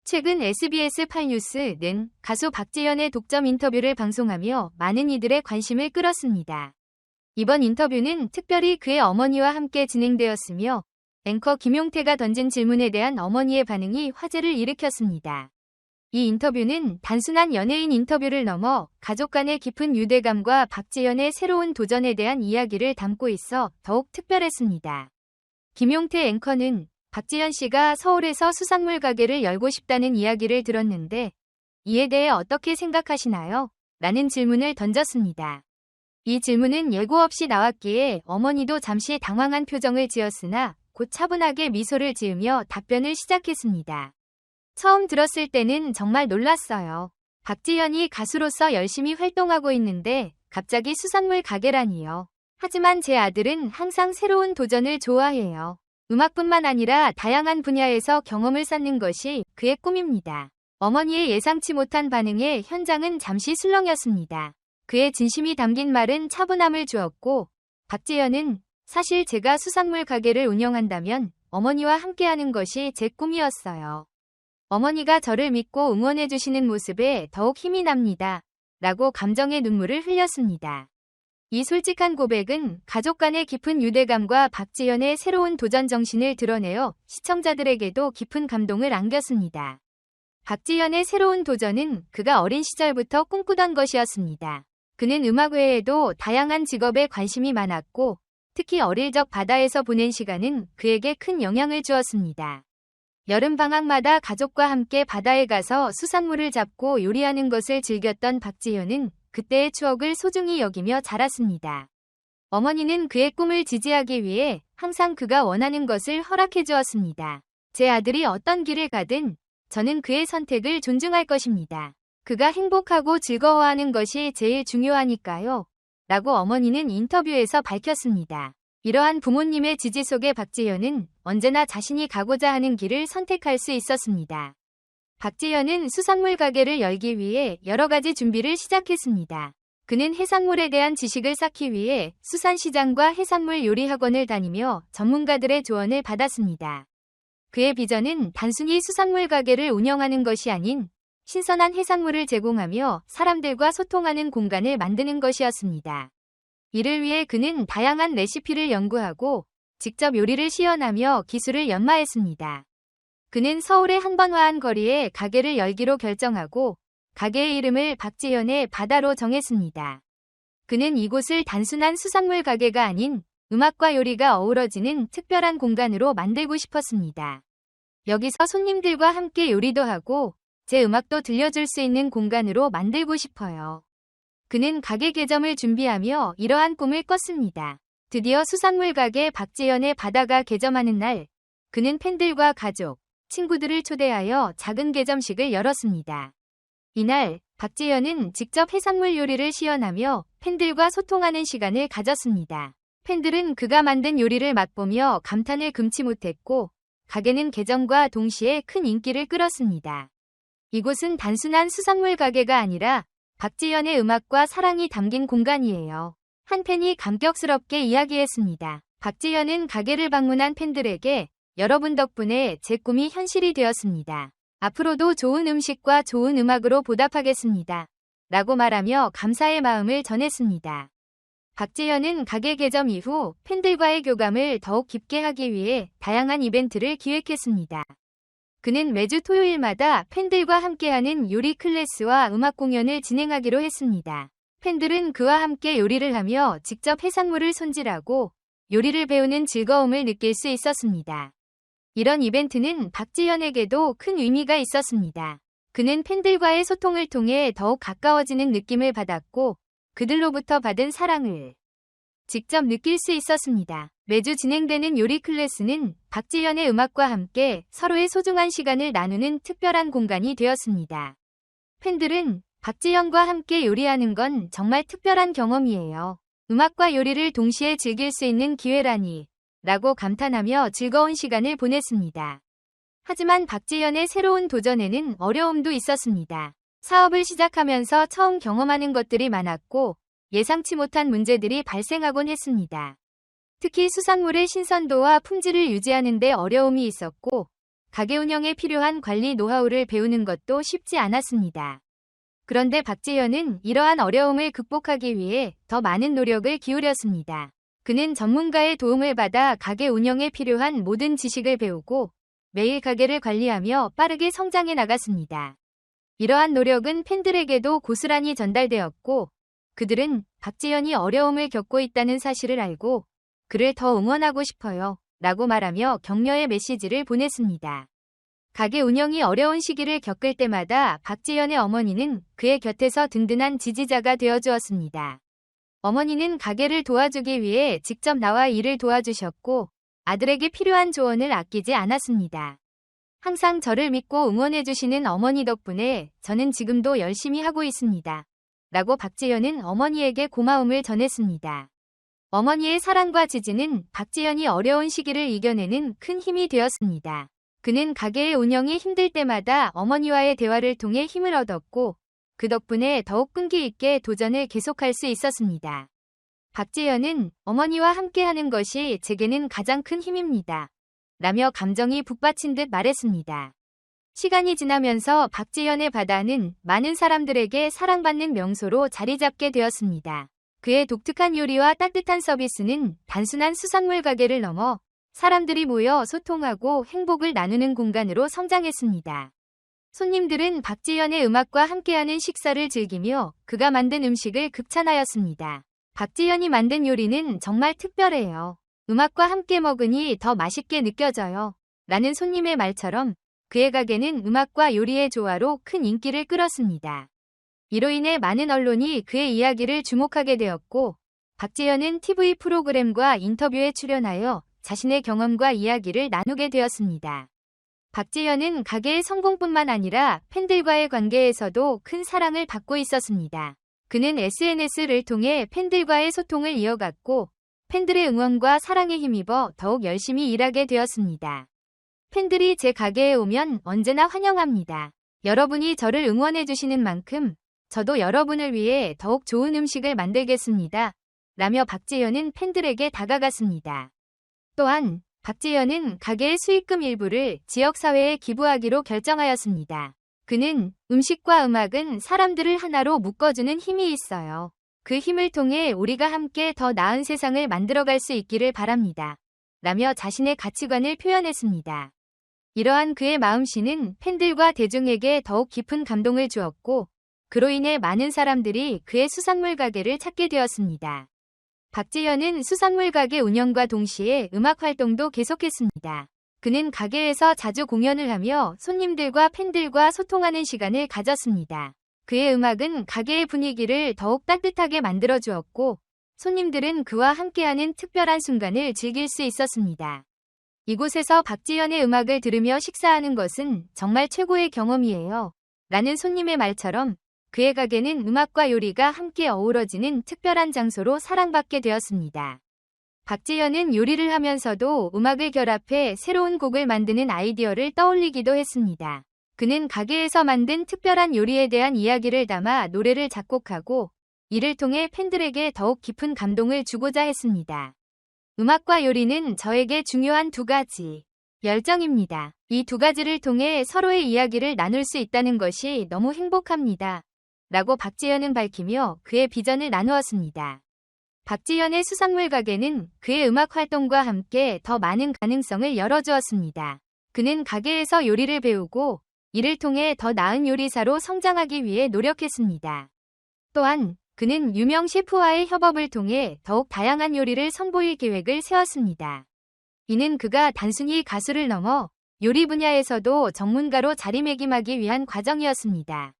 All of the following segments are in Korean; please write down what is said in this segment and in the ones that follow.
최근 SBS 8뉴스는 가수 박지현의 독점 인터뷰를 방송하며 많은 이들의 관심을 끌었습니다. 이번 인터뷰는 특별히 그의 어머니와 함께 진행되었으며 앵커 김용태가 던진 질문에 대한 어머니의 반응이 화제를 일으켰습니다. 이 인터뷰는 단순한 연예인 인터뷰를 넘어 가족 간의 깊은 유대감과 박지현의 새로운 도전에 대한 이야기를 담고 있어 더욱 특별했습니다. 김용태 앵커는 박지현 씨가 서울에서 수산물 가게를 열고 싶다는 이야기를 들었는데 이에 대해 어떻게 생각하시나요? 라는 질문을 던졌습니다. 이 질문은 예고 없이 나왔기에 어머니도 잠시 당황한 표정을 지었으나 곧 차분하게 미소를 지으며 답변을 시작했습니다. 처음 들었을 때는 정말 놀랐어요. 박지현이 가수로서 열심히 활동하고 있는데 갑자기 수산물 가게라니요. 하지만 제 아들은 항상 새로운 도전을 좋아해요. 음악뿐만 아니라 다양한 분야에서 경험을 쌓는 것이 그의 꿈입니다. 어머니의 예상치 못한 반응에 현장은 잠시 술렁였습니다. 그의 진심이 담긴 말은 차분함을 주었고 박지현은 사실 제가 수산물 가게를 운영한다면 어머니와 함께하는 것이 제 꿈이었어요. 어머니가 저를 믿고 응원해주시는 모습에 더욱 힘이 납니다. 라고 감정의 눈물을 흘렸습니다. 이 솔직한 고백은 가족 간의 깊은 유대감과 박지현의 새로운 도전 정신을 드러내어 시청자들에게도 깊은 감동을 안겼습니다. 박지현의 새로운 도전은 그가 어린 시절부터 꿈꾸던 것이었습니다. 그는 음악 외에도 다양한 직업에 관심이 많았고 특히 어릴 적 바다에서 보낸 시간은 그에게 큰 영향을 주었습니다. 여름방학마다 가족과 함께 바다에 가서 수산물을 잡고 요리하는 것을 즐겼던 박지현은 그때의 추억을 소중히 여기며 자랐습니다. 어머니는 그의 꿈을 지지하기 위해 항상 그가 원하는 것을 허락해 주었습니다. 제 아들이 어떤 길을 가든 저는 그의 선택을 존중할 것입니다. 그가 행복하고 즐거워하는 것이 제일 중요하니까요. 라고 어머니는 인터뷰에서 밝혔습니다. 이러한 부모님의 지지 속에 박지현은 언제나 자신이 가고자 하는 길을 선택할 수 있었습니다. 박지현은 수산물 가게를 열기 위해 여러 가지 준비를 시작했습니다. 그는 해산물에 대한 지식을 쌓기 위해 수산시장과 해산물 요리 학원을 다니며 전문가들의 조언을 받았습니다. 그의 비전은 단순히 수산물 가게를 운영하는 것이 아닌 신선한 해산물을 제공하며 사람들과 소통하는 공간을 만드는 것이었습니다. 이를 위해 그는 다양한 레시피를 연구하고 직접 요리를 시연하며 기술을 연마했습니다. 그는 서울의 한번화한 거리에 가게를 열기로 결정하고 가게의 이름을 박지현의 바다로 정했습니다. 그는 이곳을 단순한 수산물 가게가 아닌 음악과 요리가 어우러지는 특별한 공간으로 만들고 싶었습니다. 여기서 손님들과 함께 요리도 하고 제 음악도 들려줄 수 있는 공간으로 만들고 싶어요. 그는 가게 개점을 준비하며 이러한 꿈을 꿨습니다. 드디어 수산물 가게 박지현의 바다가 개점하는 날, 그는 팬들과 가족, 친구들을 초대하여 작은 개점식을 열었습니다. 이날 박지현은 직접 해산물 요리를 시연하며 팬들과 소통하는 시간을 가졌습니다. 팬들은 그가 만든 요리를 맛보며 감탄을 금치 못했고 가게는 개점과 동시에 큰 인기를 끌었습니다. 이곳은 단순한 수산물 가게가 아니라 박지현의 음악과 사랑이 담긴 공간이에요. 한 팬이 감격스럽게 이야기했습니다. 박지현은 가게를 방문한 팬들에게 여러분 덕분에 제 꿈이 현실이 되었습니다. 앞으로도 좋은 음식과 좋은 음악으로 보답하겠습니다. 라고 말하며 감사의 마음을 전했습니다. 박지현은 가게 개점 이후 팬들과의 교감을 더욱 깊게 하기 위해 다양한 이벤트를 기획했습니다. 그는 매주 토요일마다 팬들과 함께하는 요리 클래스와 음악 공연을 진행하기로 했습니다. 팬들은 그와 함께 요리를 하며 직접 해산물을 손질하고 요리를 배우는 즐거움을 느낄 수 있었습니다. 이런 이벤트는 박지현에게도 큰 의미가 있었습니다. 그는 팬들과의 소통을 통해 더욱 가까워지는 느낌을 받았고 그들로부터 받은 사랑을 직접 느낄 수 있었습니다. 매주 진행되는 요리 클래스는 박지현의 음악과 함께 서로의 소중한 시간을 나누는 특별한 공간이 되었습니다. 팬들은 박지현과 함께 요리하는 건 정말 특별한 경험이에요. 음악과 요리를 동시에 즐길 수 있는 기회라니 라고 감탄하며 즐거운 시간을 보냈습니다. 하지만 박지현의 새로운 도전에는 어려움도 있었습니다. 사업을 시작하면서 처음 경험하는 것들이 많았고 예상치 못한 문제들이 발생하곤 했습니다. 특히 수산물의 신선도와 품질을 유지하는 데 어려움이 있었고 가게 운영에 필요한 관리 노하우를 배우는 것도 쉽지 않았습니다. 그런데 박재현은 이러한 어려움을 극복하기 위해 더 많은 노력을 기울였습니다. 그는 전문가의 도움을 받아 가게 운영에 필요한 모든 지식을 배우고 매일 가게를 관리하며 빠르게 성장해 나갔습니다. 이러한 노력은 팬들에게도 고스란히 전달되었고 그들은 박재현이 어려움을 겪고 있다는 사실을 알고 그를 더 응원하고 싶어요 라고 말하며 격려의 메시지를 보냈습니다. 가게 운영이 어려운 시기를 겪을 때마다 박재현의 어머니는 그의 곁에서 든든한 지지자가 되어주었습니다. 어머니는 가게를 도와주기 위해 직접 나와 일을 도와주셨고 아들에게 필요한 조언을 아끼지 않았습니다. 항상 저를 믿고 응원해주시는 어머니 덕분에 저는 지금도 열심히 하고 있습니다. 라고 박재현은 어머니에게 고마움을 전했습니다. 어머니의 사랑과 지지는 박재현이 어려운 시기를 이겨내는 큰 힘이 되었습니다. 그는 가게의 운영이 힘들 때마다 어머니와의 대화를 통해 힘을 얻었고 그 덕분에 더욱 끈기 있게 도전을 계속할 수 있었습니다. 박재현은 어머니와 함께하는 것이 제게는 가장 큰 힘입니다. 라며 감정이 북받친 듯 말했습니다. 시간이 지나면서 박재현의 바다는 많은 사람들에게 사랑받는 명소로 자리 잡게 되었습니다. 그의 독특한 요리와 따뜻한 서비스는 단순한 수산물 가게를 넘어 사람들이 모여 소통하고 행복을 나누는 공간으로 성장했습니다. 손님들은 박재현의 음악과 함께하는 식사를 즐기며 그가 만든 음식을 극찬하였습니다. 박재현이 만든 요리는 정말 특별해요. 음악과 함께 먹으니 더 맛있게 느껴져요. 라는 손님의 말처럼 그의 가게는 음악과 요리의 조화로 큰 인기를 끌었습니다. 이로 인해 많은 언론이 그의 이야기를 주목하게 되었고 박재현은 TV 프로그램과 인터뷰에 출연하여 자신의 경험과 이야기를 나누게 되었습니다. 박재현은 가게의 성공뿐만 아니라 팬들과의 관계에서도 큰 사랑을 받고 있었습니다. 그는 SNS를 통해 팬들과의 소통을 이어갔고 팬들의 응원과 사랑에 힘입어 더욱 열심히 일하게 되었습니다. 팬들이 제 가게에 오면 언제나 환영합니다. 여러분이 저를 응원해주시는 만큼 저도 여러분을 위해 더욱 좋은 음식을 만들겠습니다. 라며 박재현은 팬들에게 다가갔습니다. 또한 박재현은 가게의 수익금 일부를 지역사회에 기부하기로 결정하였습니다. 그는 음식과 음악은 사람들을 하나로 묶어주는 힘이 있어요. 그 힘을 통해 우리가 함께 더 나은 세상을 만들어갈 수 있기를 바랍니다. 라며 자신의 가치관을 표현했습니다. 이러한 그의 마음씨는 팬들과 대중에게 더욱 깊은 감동을 주었고 그로 인해 많은 사람들이 그의 수산물 가게를 찾게 되었습니다. 박재현은 수산물 가게 운영과 동시에 음악 활동도 계속했습니다. 그는 가게에서 자주 공연을 하며 손님들과 팬들과 소통하는 시간을 가졌습니다. 그의 음악은 가게의 분위기를 더욱 따뜻하게 만들어주었고 손님들은 그와 함께하는 특별한 순간을 즐길 수 있었습니다. 이곳에서 박재현의 음악을 들으며 식사하는 것은 정말 최고의 경험이에요. 라는 손님의 말처럼 그의 가게는 음악과 요리가 함께 어우러지는 특별한 장소로 사랑받게 되었습니다. 박재현은 요리를 하면서도 음악을 결합해 새로운 곡을 만드는 아이디어를 떠올리기도 했습니다. 그는 가게에서 만든 특별한 요리에 대한 이야기를 담아 노래를 작곡하고 이를 통해 팬들에게 더욱 깊은 감동을 주고자 했습니다. 음악과 요리는 저에게 중요한 두 가지 열정입니다. 이 두 가지를 통해 서로의 이야기를 나눌 수 있다는 것이 너무 행복합니다. 라고 박재현은 밝히며 그의 비전을 나누었습니다. 박재현의 수산물 가게는 그의 음악 활동과 함께 더 많은 가능성을 열어주었습니다. 그는 가게에서 요리를 배우고 이를 통해 더 나은 요리사로 성장하기 위해 노력했습니다. 또한 그는 유명 셰프와의 협업을 통해 더욱 다양한 요리를 선보일 계획을 세웠습니다. 이는 그가 단순히 가수를 넘어 요리 분야에서도 전문가로 자리매김하기 위한 과정이었습니다.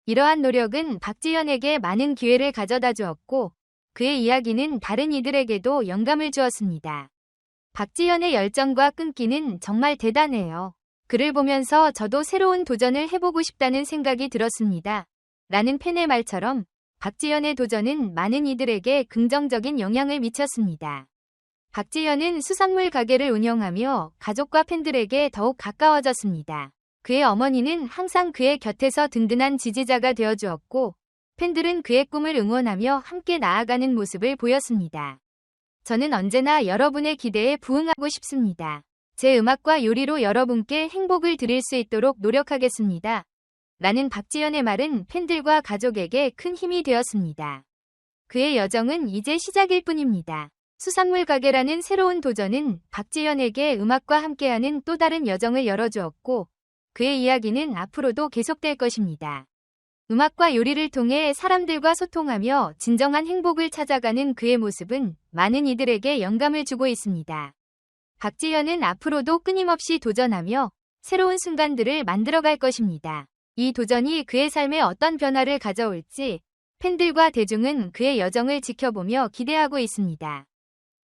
이러한 노력은 박재현에게 많은 기회를 가져다 주었고 그의 이야기는 다른 이들에게도 영감을 주었습니다. 박재현의 열정과 끈기는 정말 대단해요. 그를 보면서 저도 새로운 도전을 해보고 싶다는 생각이 들었습니다. 라는 팬의 말처럼 박재현의 도전은 많은 이들에게 긍정적인 영향을 미쳤습니다. 박재현은 수산물 가게를 운영하며 가족과 팬들에게 더욱 가까워졌습니다. 그의 어머니는 항상 그의 곁에서 든든한 지지자가 되어주었고 팬들은 그의 꿈을 응원하며 함께 나아가는 모습을 보였습니다. 저는 언제나 여러분의 기대에 부응하고 싶습니다. 제 음악과 요리로 여러분께 행복을 드릴 수 있도록 노력하겠습니다. 라는 박지연의 말은 팬들과 가족에게 큰 힘이 되었습니다. 그의 여정은 이제 시작일 뿐입니다. 수산물 가게라는 새로운 도전은 박지연에게 음악과 함께하는 또 다른 여정을 열어주었고, 그의 이야기는 앞으로도 계속될 것입니다. 음악과 요리를 통해 사람들과 소통하며 진정한 행복을 찾아가는 그의 모습은 많은 이들에게 영감을 주고 있습니다. 박지연은 앞으로도 끊임없이 도전하며 새로운 순간들을 만들어갈 것입니다. 이 도전이 그의 삶에 어떤 변화를 가져올지 팬들과 대중은 그의 여정을 지켜보며 기대하고 있습니다.